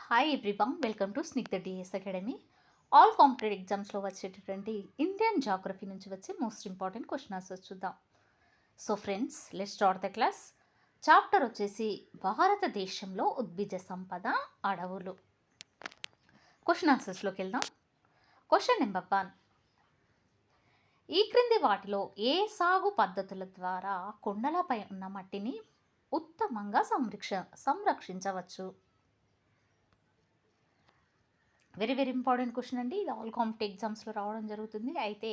Hi everyone, welcome to Snigdha DS academy. All competitive ఎగ్జామ్స్లో వచ్చేటటువంటి Indian geography నుంచి వచ్చే మోస్ట్ ఇంపార్టెంట్ క్వశ్చన్ ఆన్సర్స్ చూద్దాం. So friends, let's start the class. Chapter వచ్చేసి భారతదేశంలో ఉద్భిజ సంపద అడవులు. క్వశ్చన్ ఆన్సర్స్లోకి వెళ్దాం. Question number 1. ఈ క్రింది వాటిలో ఏ సాగు పద్ధతుల ద్వారా కొండలపై ఉన్న మట్టిని ఉత్తమంగా సంరక్షించవచ్చు? వెరీ వెరీ ఇంపార్టెంట్ క్వశ్చన్ అండి. ఇది ఆల్ కాంపిటేటివ్ ఎగ్జామ్స్లో రావడం జరుగుతుంది. అయితే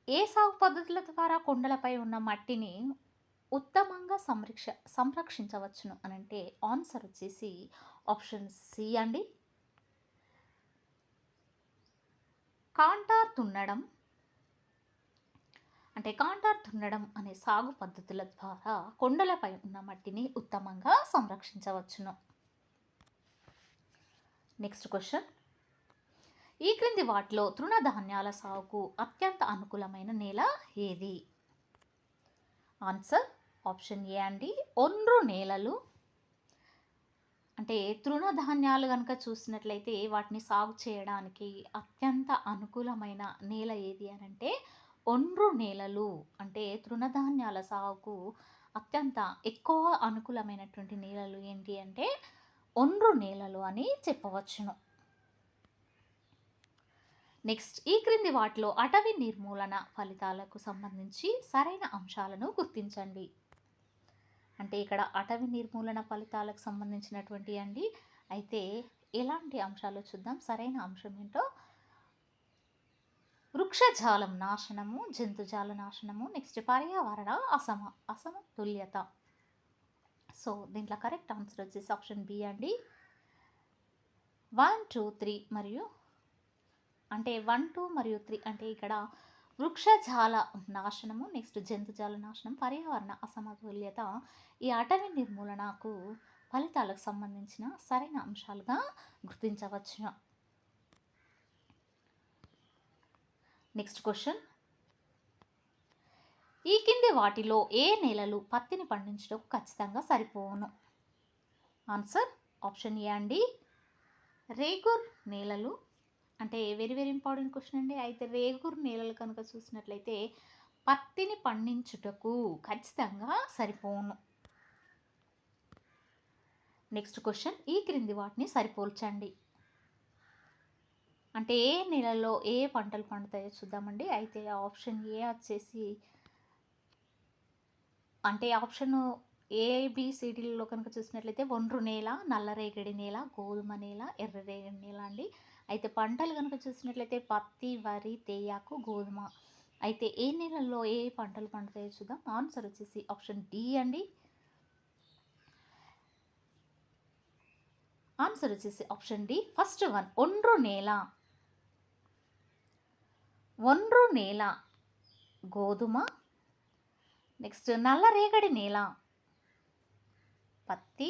ఏ సాగు పద్ధతుల ద్వారా కొండలపై ఉన్న మట్టిని ఉత్తమంగా సంరక్షించవచ్చును అని అంటే ఆన్సర్ వచ్చేసి ఆప్షన్ సి అండి. కాంటార్ దున్నడం అనే సాగు పద్ధతుల ద్వారా కొండలపై ఉన్న మట్టిని ఉత్తమంగా సంరక్షించవచ్చును. Next question. ఈ క్రింది వాటిలో తృణధాన్యాల సాగుకు అత్యంత అనుకూలమైన నేల ఏది? ఆన్సర్ ఆప్షన్ ఏ అండి. ఒండ్రు నేలలు. అంటే తృణధాన్యాలు కనుక చూసినట్లయితే వాటిని సాగు చేయడానికి అత్యంత అనుకూలమైన నేల ఏది అని అంటే ఒండ్రు నేలలు. అంటే తృణధాన్యాల సాగుకు అత్యంత ఎక్కువ అనుకూలమైనటువంటి నేలలు ఏంటి అంటే ఒండ్రు నేలలు అని చెప్పవచ్చును. నెక్స్ట్, ఈ క్రింది వాటిలో అటవీ నిర్మూలన ఫలితాలకు సంబంధించి సరైన అంశాలను గుర్తించండి. అంటే ఇక్కడ అటవీ నిర్మూలన ఫలితాలకు సంబంధించినటువంటి అండి. అయితే ఎలాంటి అంశాలు చూద్దాం. సరైన అంశం ఏంటో: వృక్షజాలం నాశనము, జంతుజాల నాశనము, నెక్స్ట్ పర్యావరణ అసమతుల్యత. సో దీంట్లో కరెక్ట్ ఆన్సర్ వచ్చేసి ఆప్షన్ బి అండి. 1, 2, 3 మరియు అంటే 1, 2 మరియు 3 అంటే ఇక్కడ వృక్షజాల నాశనము, నెక్స్ట్ జంతుజాల నాశనం, పర్యావరణ అసమతుల్యత ఈ అటవీ నిర్మూలనకు ఫలితాలకు సంబంధించిన సరైన అంశాలుగా గుర్తించవచ్చు. Next question. ఈ కింది వాటిలో ఏ నేలలు పత్తిని పండించడం ఖచ్చితంగా సరిపోవును? ఆన్సర్ ఆప్షన్ ఏ అండి. రేగూర్ నేలలు. అంటే వెరీ వెరీ ఇంపార్టెంట్ క్వశ్చన్ అండి. అయితే రేగూర్ నేలలు కనుక చూసినట్లయితే పత్తిని పండించుటకు ఖచ్చితంగా సరిపోను. Next question. ఈ క్రింది వాటిని సరిపోల్చండి. అంటే ఏ నెలలో ఏ పంటలు పండుతాయో చూద్దామండి. అయితే ఆప్షన్ ఏ వచ్చేసి అంటే ఆప్షన్ ఏబిసిడిలో కనుక చూసినట్లయితే ఒండ్రు నేల, నల్లరేగడి నేల, గోధుమ నేల, ఎర్రరేగడి నేల అండి. అయితే పంటలు కనుక చూసినట్లయితే పత్తి, వరి, తేయాకు, గోధుమ. అయితే ఏ నెలల్లో ఏ పంటలు పండుతాయో చూద్దాం. ఆన్సర్ వచ్చేసి ఆప్షన్ డి అండి. ఆన్సర్ వచ్చేసి ఆప్షన్ డి. ఫస్ట్ వన్ ఒండ్రు నేల గోధుమ, నెక్స్ట్ నల్లరేగడి నేల పత్తి,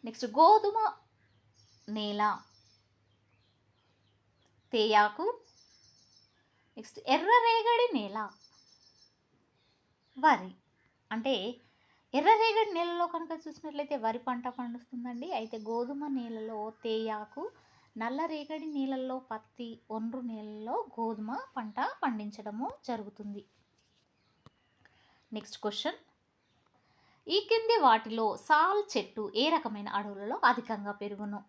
నెక్స్ట్ గోధుమ నేల తేయాకు, నెక్స్ట్ ఎర్రరేగడి నేల వరి. అంటే ఎర్రరేగడి నేలలో కనుక చూసినట్లయితే వరి పంట పండుతుందండి. అయితే గోధుమ నేలలో తేయాకు, నల్లరేగడి నేలల్లో పత్తి, ఒండ్రు నేలలో గోధుమ పంట పండించడము జరుగుతుంది. Next question. ఈ కింది వాటిలో సాల్ చెట్టు ఏ రకమైన అడవులలో అధికంగా పెరుగును?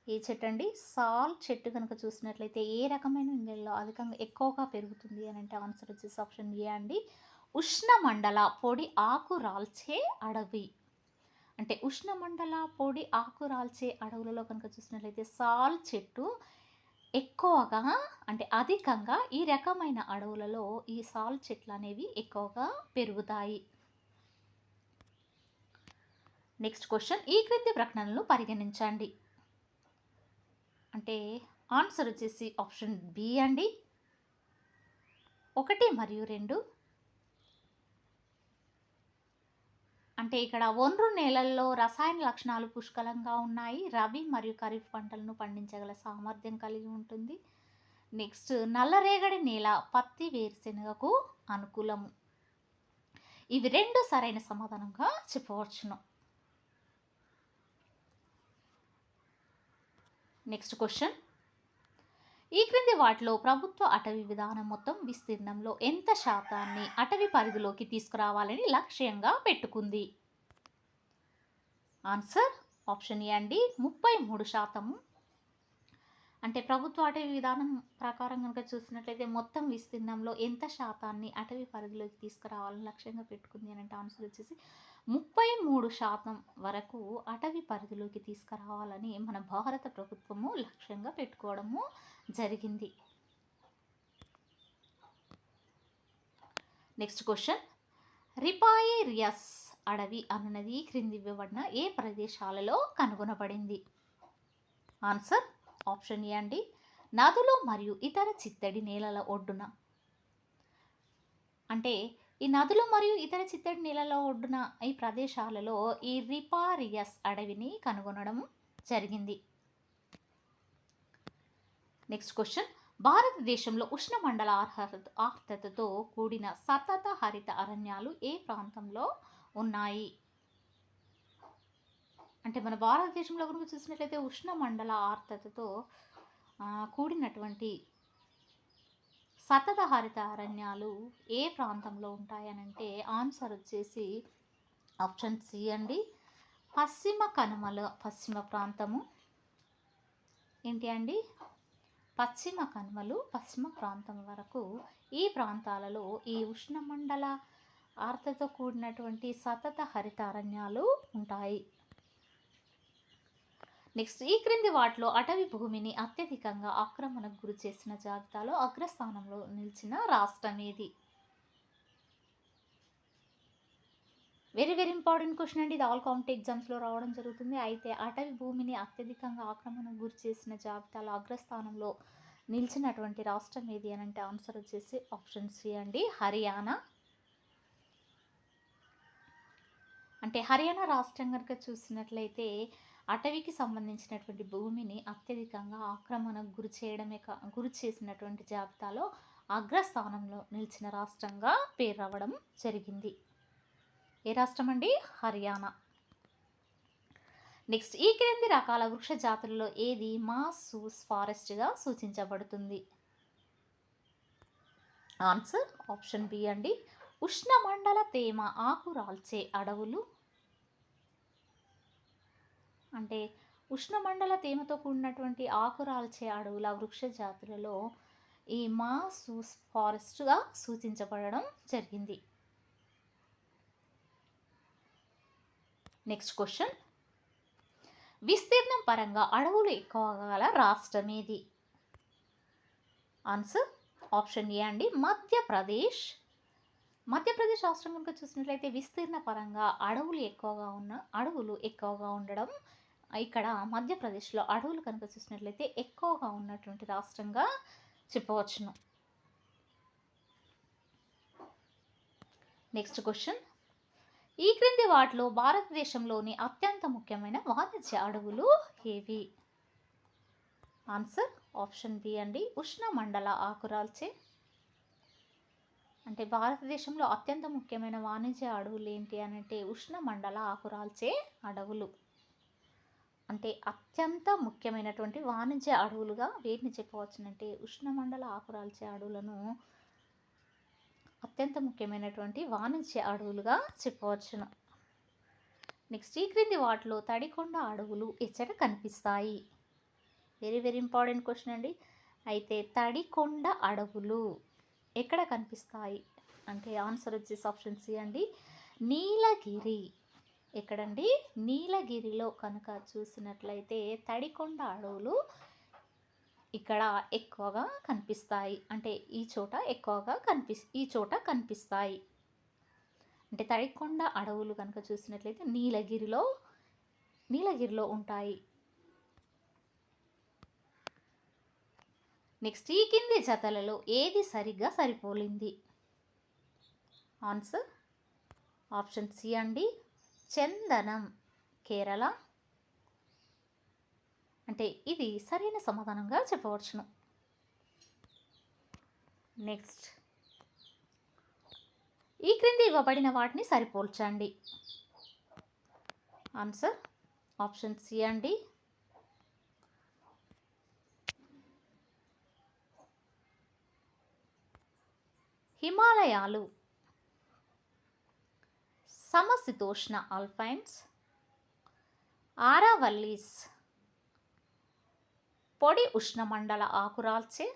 ఏ చెట్టు అండి? సాల్ చెట్టు కనుక చూసినట్లయితే ఏ రకమైన నేలలో అధికంగా ఎక్కువగా పెరుగుతుంది అని అంటే ఆన్సర్ వచ్చేసి ఆప్షన్ ఏ అండి. ఉష్ణమండల పొడి ఆకు రాల్చే అడవి. అంటే ఉష్ణమండల పొడి ఆకు రాల్చే అడవులలో కనుక చూసినట్లయితే సాల్ చెట్టు ఎక్కువగా అంటే అధికంగా ఈ రకమైన అడవులలో ఈ సాల్ చెట్లు అనేవి ఎక్కువగా పెరుగుతాయి. Next question. ఈ క్రింది ప్రకటనలను పరిగణించండి. అంటే ఆన్సర్ వచ్చేసి ఆప్షన్ బి అండి. 1 మరియు 2. అంటే ఇక్కడ ఒండ్రు నేలల్లో రసాయన లక్షణాలు పుష్కలంగా ఉన్నాయి. రబీ మరియు ఖరీఫ్ పంటలను పండించగల సామర్థ్యం కలిగి ఉంటుంది. నెక్స్ట్ నల్లరేగడి నేల పత్తి, వేరుశెనగకు అనుకూలము. ఇవి రెండు సరైన సమాధానంగా చెప్పవచ్చును. నెక్స్ట్ క్వశ్చన్, ఈ క్రింది వాటిలో ప్రభుత్వ అటవీ విధానం మొత్తం విస్తీర్ణంలో ఎంత శాతాన్ని అటవీ పరిధిలోకి తీసుకురావాలని లక్ష్యంగా పెట్టుకుంది? ఆన్సర్ ఆప్షన్ ఏ అండి 33%. అంటే ప్రభుత్వ అటవీ విధానం ప్రకారం కనుక చూసినట్లయితే మొత్తం విస్తీర్ణంలో ఎంత శాతాన్ని అటవీ పరిధిలోకి తీసుకురావాలని లక్ష్యంగా పెట్టుకుంది అని అంటే ఆన్సర్ వచ్చేసి 33% వరకు అటవీ పరిధిలోకి తీసుకురావాలని మన భారత ప్రభుత్వము లక్ష్యంగా పెట్టుకోవడము జరిగింది. నెక్స్ట్ క్వశ్చన్, రిపాయిరియస్ అడవి అనున్నది క్రింది ఇవ్వబడిన ఏ ప్రదేశాలలో కనుగొనబడింది? ఆన్సర్ ఆప్షన్ ఏ అండి నదులు మరియు ఇతర చిత్తడి నేలల ఒడ్డున. అంటే ఈ నదులు మరియు ఇతర చిత్తడి నేలల ఒడ్డున ఈ ప్రదేశాలలో ఈ రిపారియస్ అడవిని కనుగొనడం జరిగింది. నెక్స్ట్ క్వశ్చన్, భారతదేశంలో ఉష్ణమండల ఆర్ద్రతతో కూడిన సతత హరిత అరణ్యాలు ఏ ప్రాంతంలో ఉన్నాయి? అంటే మన భారతదేశంలో కనుక చూసినట్లయితే ఉష్ణమండల ఆర్ద్రతతో కూడినటువంటి సతత హరిత అరణ్యాలు ఏ ప్రాంతంలో ఉంటాయనంటే ఆన్సర్ వచ్చేసి ఆప్షన్ సి అండి పశ్చిమ ప్రాంతము. ఏంటి అండి? పశ్చిమ కనుమలు, పశ్చిమ ప్రాంతం వరకు ఈ ప్రాంతాలలో ఈ ఉష్ణమండల ఆర్ద్రతతో కూడినటువంటి సతత హరిత అరణ్యాలు ఉంటాయి. నెక్స్ట్, ఈ క్రింది వాటిలో అటవీ భూమిని అత్యధికంగా ఆక్రమణకు గురి చేసిన జాబితాలో అగ్రస్థానంలో నిలిచిన రాష్ట్రం ఏది? వెరీ ఇంపార్టెంట్ క్వశ్చన్ అండి. ఇది ఆల్ కాంపిటేటివ్ ఎగ్జామ్స్లో రావడం జరుగుతుంది. అయితే అటవీ భూమిని అత్యధికంగా ఆక్రమణకు గురి చేసిన జాబితాలో అగ్రస్థానంలో నిలిచినటువంటి రాష్ట్రం ఏది అని అంటే ఆన్సర్ వచ్చేసి ఆప్షన్ సి అండి హర్యానా. అంటే హర్యానా రాష్ట్రం కనుక చూసినట్లయితే అటవీకి సంబంధించినటువంటి భూమిని అత్యధికంగా ఆక్రమణకు గురి చేసినటువంటి జాబితాలో అగ్రస్థానంలో నిలిచిన రాష్ట్రంగా పేరు రావడం జరిగింది. ఏ రాష్ట్రం అండి? హర్యానా. నెక్స్ట్, ఈ క్రింది రకాల వృక్ష జాతులలో ఏది మాసూస్ ఫారెస్ట్గా సూచించబడుతుంది? ఆన్సర్ ఆప్షన్ బి అండి ఉష్ణమండల తేమ ఆకురాల్చే అడవులు. అంటే ఉష్ణమండల తేమతో కూడినటువంటి ఆకురాల్చే అడవుల వృక్ష జాతులలో ఈ మాసూస్ ఫారెస్ట్గా సూచించబడడం జరిగింది. నెక్స్ట్ క్వశ్చన్, విస్తీర్ణం పరంగా అడవులు ఎక్కువగా గల రాష్ట్రం ఏది? ఆన్సర్ ఆప్షన్ ఏ అండి మధ్యప్రదేశ్. మధ్యప్రదేశ్ రాష్ట్రం కనుక చూసినట్లయితే విస్తీర్ణ పరంగా అడవులు ఎక్కువగా ఉండడం, ఇక్కడ మధ్యప్రదేశ్లో అడవులు కనుక చూసినట్లయితే ఎక్కువగా ఉన్నటువంటి రాష్ట్రంగా చెప్పవచ్చును. నెక్స్ట్ క్వశ్చన్, ఈ క్రింది వాటిలో భారతదేశంలోని అత్యంత ముఖ్యమైన వాణిజ్య అడవులు ఏవి? ఆన్సర్ ఆప్షన్ బి అండి ఉష్ణమండల ఆకురాల్చే. అంటే భారతదేశంలో అత్యంత ముఖ్యమైన వాణిజ్య అడవులు ఏంటి అని అంటే ఉష్ణమండల ఆకురాల్చే అడవులు. అంటే అత్యంత ముఖ్యమైనటువంటి వాణిజ్య అడవులుగా వేటిని చెప్పవచ్చునంటే ఉష్ణమండల ఆకురాల్చే అడవులను అత్యంత ముఖ్యమైనటువంటి వాణిజ్య అడవులుగా చెప్పవచ్చును. నెక్స్ట్, ఈ క్రింది వాటిలో తడికొండ అడవులు ఎచ్చట కనిపిస్తాయి? వెరీ ఇంపార్టెంట్ క్వశ్చన్ అండి. అయితే తడికొండ అడవులు ఎక్కడ కనిపిస్తాయి అంటే ఆన్సర్ వచ్చేసి ఆప్షన్ సి అండి నీలగిరి. ఎక్కడండి? నీలగిరిలో కనుక చూసినట్లయితే తడికొండ అడవులు ఇక్కడ ఎక్కువగా కనిపిస్తాయి. అంటే ఈ చోట కనిపిస్తాయి. అంటే తడికొండ అడవులు కనుక చూసినట్లయితే నీలగిరిలో ఉంటాయి. నెక్స్ట్, ఈ కింది జతలలో ఏది సరిగ్గా సరిపోలింది? ఆన్సర్ ఆప్షన్ సి అండి చందనం, కేరళ. అంటే ఇది సరైన సమాధానంగా చెప్పవచ్చును. నెక్స్ట్, ఈ క్రింది ఇవ్వబడిన వాటిని సరిపోల్చండి. ఆన్సర్ ఆప్షన్ సి అండి. హిమాలయాలు సమశీతోష్ణ ఆల్పైన్స్, ఆరావల్లీస్ పొడి ఉష్ణమండల ఆకురాల్చే,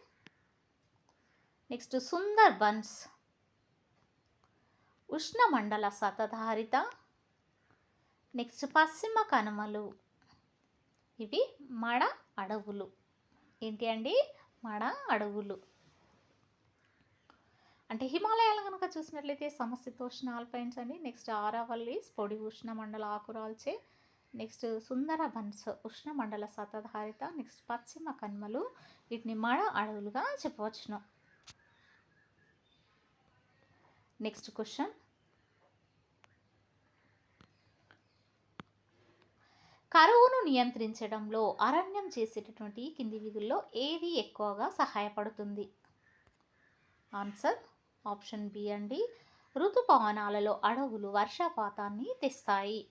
నెక్స్ట్ సుందర్బన్స్ ఉష్ణమండల సతధారిత, నెక్స్ట్ పశ్చిమ కనుమలు ఇవి మడ అడవులు. ఏంటి అండి? మడ అడవులు. అంటే హిమాలయాలు కనుక చూసినట్లయితే సమశీతోష్ణ ఆల్పైన్స్ అండి. నెక్స్ట్ ఆరావల్లీస్ పొడి ఉష్ణమండల ఆకురాల్చే, నెక్స్ట్ సుందరబన్స్ ఉష్ణమండల సతధారిత, నెక్స్ట్ పశ్చిమ కనుమలు వీటిని మడ అడవులుగా చెప్పవచ్చును. నెక్స్ట్ క్వశ్చన్, కరువును నియంత్రించడంలో అరణ్యం చేసేటటువంటి కింది విధుల్లో ఏది ఎక్కువగా సహాయపడుతుంది? ఆన్సర్ ఆప్షన్ బి అండి. ఋతుపవనాలలో అడవులు వర్షపాతాన్ని తెస్తాయి.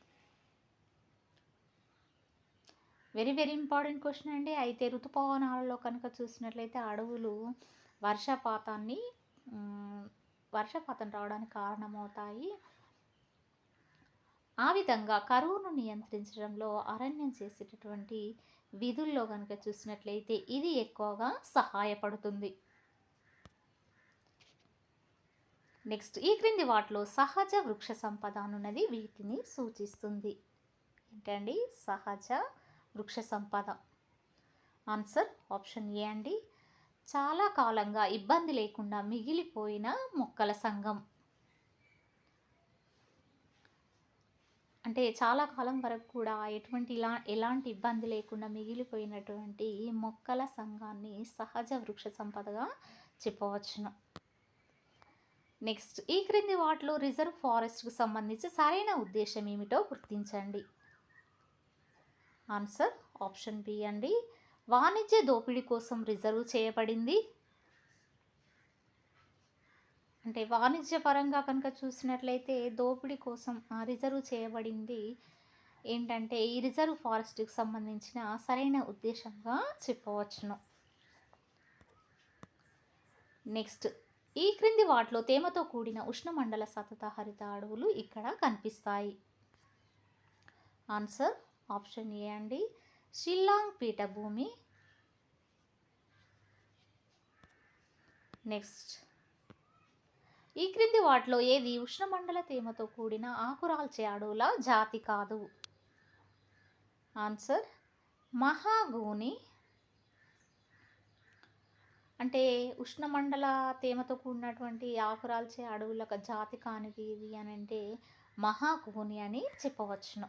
వెరీ వెరీ ఇంపార్టెంట్ క్వశ్చన్ అండి. అయితే ఋతుపవనాలలో కనుక చూసినట్లయితే అడవులు వర్షపాతం రావడానికి కారణమవుతాయి. ఆ విధంగా కరువును నియంత్రించడంలో అరణ్యం చేసేటటువంటి విధుల్లో కనుక చూసినట్లయితే ఇది ఎక్కువగా సహాయపడుతుంది. నెక్స్ట్, ఈ క్రింది వాటిలో సహజ వృక్ష సంపద అనున్నది వీటిని సూచిస్తుంది. ఏంటండి? సహజ వృక్ష సంపద. ఆన్సర్ ఆప్షన్ ఏ అండి. చాలా కాలంగా ఇబ్బంది లేకుండా మిగిలిపోయిన మొక్కల సంఘం. అంటే చాలా కాలం వరకు కూడా ఎలాంటి ఇబ్బంది లేకుండా మిగిలిపోయినటువంటి మొక్కల సంఘాన్ని సహజ వృక్ష సంపదగా చెప్పవచ్చును. నెక్స్ట్, ఈ క్రింది వాటిలో రిజర్వ్ ఫారెస్ట్కు సంబంధించి సరైన ఉద్దేశం ఏమిటో గుర్తించండి. ఆన్సర్ ఆప్షన్ బి అండి. వాణిజ్య దోపిడీ కోసం రిజర్వ్ చేయబడింది. అంటే వాణిజ్యపరంగా కనుక చూసినట్లయితే దోపిడీ కోసం రిజర్వ్ చేయబడింది. ఏంటంటే ఈ రిజర్వ్ ఫారెస్ట్కి సంబంధించిన సరైన ఉద్దేశంగా చెప్పవచ్చును. నెక్స్ట్, ఈ క్రింది వాటిలో తేమతో కూడిన ఉష్ణమండల సతతహరిత అడవులు ఇక్కడ కనిపిస్తాయి. ఆన్సర్ ఆప్షన్ ఏ అండి. షిల్లాంగ్ పీఠభూమి. నెక్స్ట్, ఈ క్రింది వాటిలో ఏది ఉష్ణమండల తేమతో కూడిన ఆకురాల్చే అడవుల జాతి కాదు? ఆన్సర్ మహాగూని. అంటే ఉష్ణమండల తేమతో కూడినటువంటి ఆకురాల్చే అడవుల జాతి కానిది ఇది అని అంటే మహాగూని అని చెప్పవచ్చును.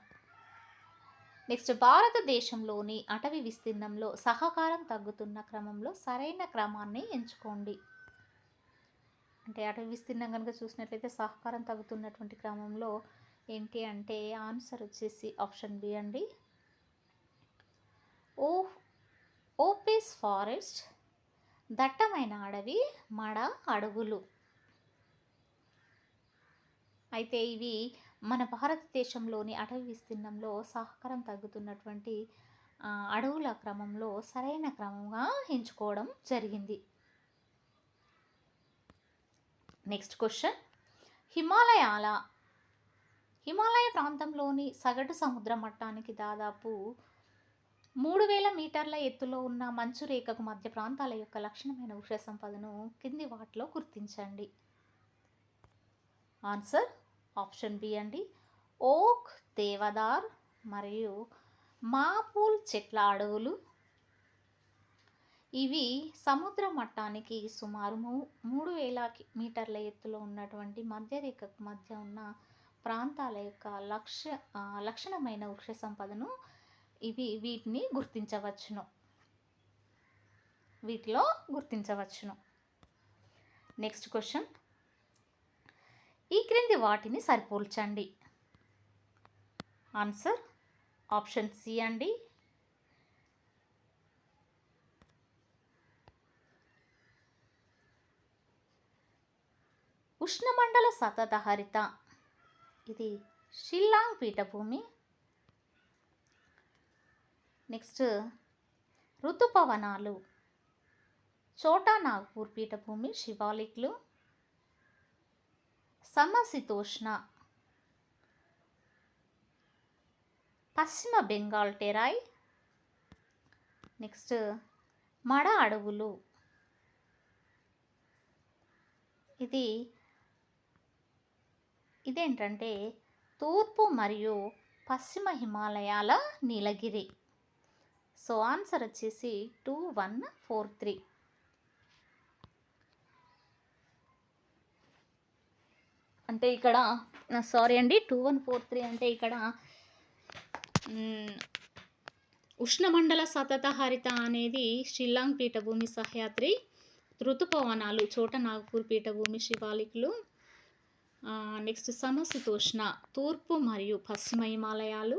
నెక్స్ట్, భారతదేశంలోని అటవీ విస్తీర్ణంలో సహకారం తగ్గుతున్న క్రమంలో సరైన క్రమాన్ని ఎంచుకోండి. అంటే అటవీ విస్తీర్ణం కనుక చూసినట్లయితే సహకారం తగ్గుతున్నటువంటి క్రమంలో ఏంటి అంటే ఆన్సర్ వచ్చేసి ఆప్షన్ బి అండి. ఓపెస్ ఫారెస్ట్ దట్టమైన అడవి మడ అడవులు. అయితే ఇవి మన భారతదేశంలోని అటవీ విస్తీర్ణంలో సహకారం తగ్గుతున్నటువంటి అడవుల క్రమంలో సరైన క్రమంగా ఎంచుకోవడం జరిగింది. నెక్స్ట్ క్వశ్చన్, హిమాలయ ప్రాంతంలోని సగటు సముద్ర మట్టానికి దాదాపు 3000 మీటర్ల ఎత్తులో ఉన్న మంచు రేఖకు మధ్య ప్రాంతాల యొక్క లక్షణమైన వృక్ష సంపదను కింది వాటిలో గుర్తించండి. ఆన్సర్ ఆప్షన్ బి అండి. ఓక్, దేవదార్ మరియు మాపూల్ చెట్ల అడవులు. ఇవి సముద్ర మట్టానికి సుమారు 3000 మీటర్ల ఎత్తులో ఉన్నటువంటి మధ్యరేఖకు మధ్య ఉన్న ప్రాంతాల యొక్క లక్షణమైన వృక్ష సంపదను వీటిలో గుర్తించవచ్చును. నెక్స్ట్ క్వశ్చన్, ఈ క్రింది వాటిని సరిపోల్చండి. ఆన్సర్ ఆప్షన్ సి అండి. ఉష్ణమండల సతతహరిత ఇది షిల్లాంగ్ పీఠభూమి. నెక్స్ట్ ఋతుపవనాలు చోటా నాగ్పూర్ పీఠభూమి శివాలిక్లు. సమశీతోష్ణ పశ్చిమ బెంగాల్ టెరాయ్. నెక్స్ట్ మడ అడవులు ఇదేంటంటే తూర్పు మరియు పశ్చిమ హిమాలయాల నీలగిరి. సో ఆన్సర్ వచ్చేసి 2143. అంటే ఇక్కడ సారీ అండి 2143 అంటే ఇక్కడ ఉష్ణమండల సతతహరిత అనేది షిల్లాంగ్ పీఠభూమి సహ్యాద్రి. ఋతుపవనాలు చోటా నాగ్పూర్ పీఠభూమి శివాలిక్లు. నెక్స్ట్ సమశీతోష్ణ తూర్పు మరియు పశ్చిమ హిమాలయాలు.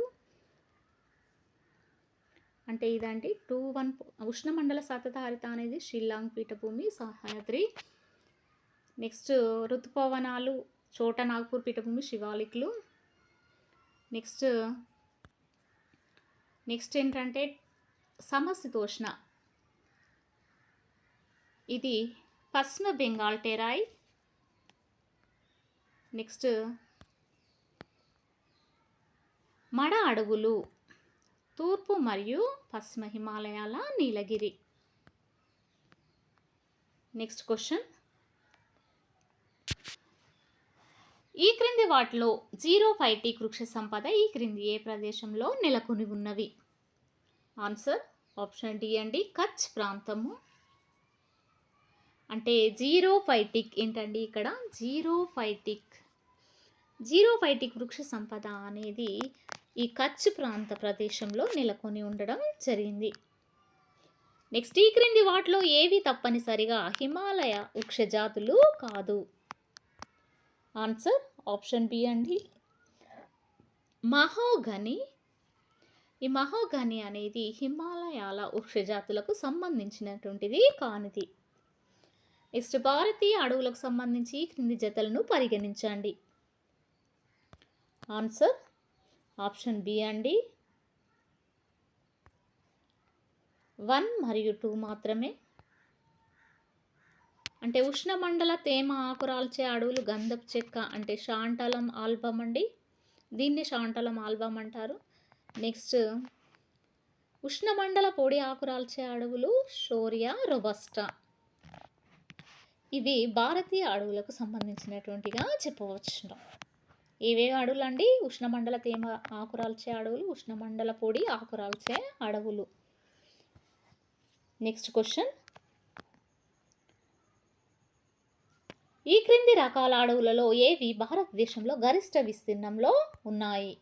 అంటే ఇదండి ఉష్ణమండల సతతహరిత అనేది షిల్లాంగ్ పీఠభూమి సహ్యాద్రి. నెక్స్ట్ ఋతుపవనాలు చోటా నాగ్పూర్ పీఠభూమి శివాలిక్లు. నెక్స్ట్ ఏంటంటే సమశీతోష్ణ ఇది పశ్చిమ బెంగాల్ టెరాయ్. నెక్స్ట్ మడ అడవులు తూర్పు మరియు పశ్చిమ హిమాలయాల నీలగిరి. నెక్స్ట్ క్వశ్చన్, ఈ క్రింది వాటిలో జీరోఫైటిక్ వృక్ష సంపద ఈ క్రింది ఏ ప్రదేశంలో నెలకొని ఉన్నవి? ఆన్సర్ ఆప్షన్ డి అండి, కచ్ ప్రాంతము. అంటే జీరోఫైటిక్ ఏంటండి ఇక్కడ జీరోఫైటిక్ వృక్ష సంపద అనేది ఈ కచ్ ప్రాంత ప్రదేశంలో నెలకొని ఉండడం జరిగింది. నెక్స్ట్, ఈ క్రింది వాటిలో ఏవి తప్పనిసరిగా హిమాలయ వృక్ష జాతులు కాదు? ఆన్సర్ ఆప్షన్ బి అండి, మహోగని. ఈ మహోగని అనేది హిమాలయాల వృక్ష జాతులకు సంబంధించినటువంటిది కానిది. నెక్స్ట్, భారతీయ అడవులకు సంబంధించి ఈ క్రింది జతలను పరిగణించండి. ఆన్సర్ ఆప్షన్ బి అండి, 1 మరియు 2 మాత్రమే. అంటే ఉష్ణమండల తేమ ఆకురాల్చే అడవులు గంధపు చెక్క అంటే శాంటలం ఆల్బమ్ అండి, దీన్ని శాంటలం ఆల్బమ్ అంటారు. నెక్స్ట్, ఉష్ణమండల పొడి ఆకురాల్చే అడవులు షోరియా రొబస్టా. ఇవి భారతీయ అడవులకు సంబంధించినటువంటిగా చెప్పవచ్చు. ఏవేవి అడవులు అండి? ఉష్ణమండల తేమ ఆకురాల్చే అడవులు, ఉష్ణమండల పొడి ఆకురాల్చే అడవులు. నెక్స్ట్ క్వశ్చన్, ఈ క్రింది రకాల అడవులలో ఏవి భారతదేశంలో గరిష్ట విస్తీర్ణంలో ఉన్నాయి?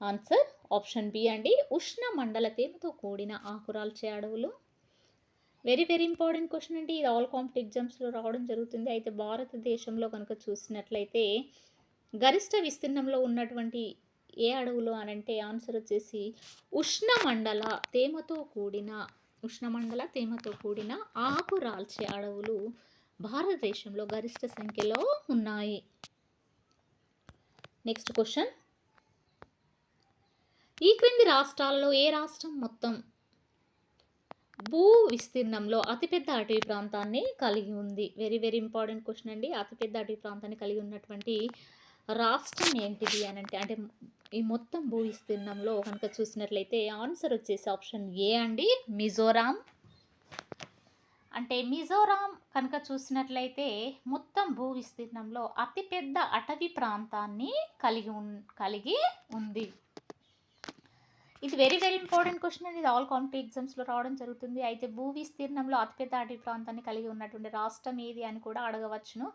ఆన్సర్ ఆప్షన్ బి అండి, ఉష్ణమండల తేమతో కూడిన ఆకురాల్చే అడవులు. వెరీ ఇంపార్టెంట్ క్వశ్చన్ అండి, ఇది ఆల్ కాంపిటేటివ్ ఎగ్జామ్స్లో రావడం జరుగుతుంది. అయితే భారతదేశంలో కనుక చూసినట్లయితే గరిష్ట విస్తీర్ణంలో ఉన్నటువంటి ఏ అడవులు అని అంటే ఆన్సర్ వచ్చేసి ఉష్ణమండల తేమతో కూడిన ఆకురాల్చే అడవులు భారతదేశంలో గరిష్ట సంఖ్యలో ఉన్నాయి. నెక్స్ట్ క్వశ్చన్, ఈ క్రింది రాష్ట్రాల్లో ఏ రాష్ట్రం మొత్తం భూ విస్తీర్ణంలో అతిపెద్ద అటవీ ప్రాంతాన్ని కలిగి ఉంది? వెరీ ఇంపార్టెంట్ క్వశ్చన్ అండి. అతిపెద్ద అటవీ ప్రాంతాన్ని కలిగి ఉన్నటువంటి రాష్ట్రం ఏంటిది అని అంటే ఈ మొత్తం భూ విస్తీర్ణంలో కనుక చూసినట్లయితే ఆన్సర్ వచ్చేసి ఆప్షన్ ఏ అండి, మిజోరాం. అంటే మిజోరాం కనుక చూసినట్లయితే మొత్తం భూ విస్తీర్ణంలో అతిపెద్ద అటవీ ప్రాంతాన్ని కలిగి ఉంది. ఇది వెరీ ఇంపార్టెంట్ క్వశ్చన్ అండి, ఇది ఆల్ కాంపిటేటివ్ ఎగ్జామ్స్లో రావడం జరుగుతుంది. అయితే భూ విస్తీర్ణంలో అతిపెద్ద అటవీ ప్రాంతాన్ని కలిగి ఉన్నటువంటి రాష్ట్రం ఏది అని కూడా అడగవచ్చును.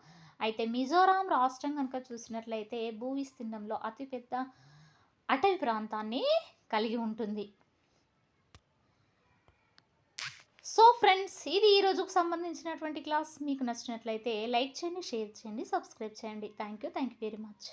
అయితే మిజోరాం రాష్ట్రం కనుక చూసినట్లయితే భూ విస్తీర్ణంలో అతిపెద్ద అటవీ ప్రాంతాన్ని కలిగి ఉంటుంది. సో ఫ్రెండ్స్, ఇది ఈ రోజుకు సంబంధించినటువంటి క్లాస్. మీకు నచ్చినట్లయితే లైక్ చేయండి, షేర్ చేయండి, సబ్స్క్రైబ్ చేయండి. Thank you very much.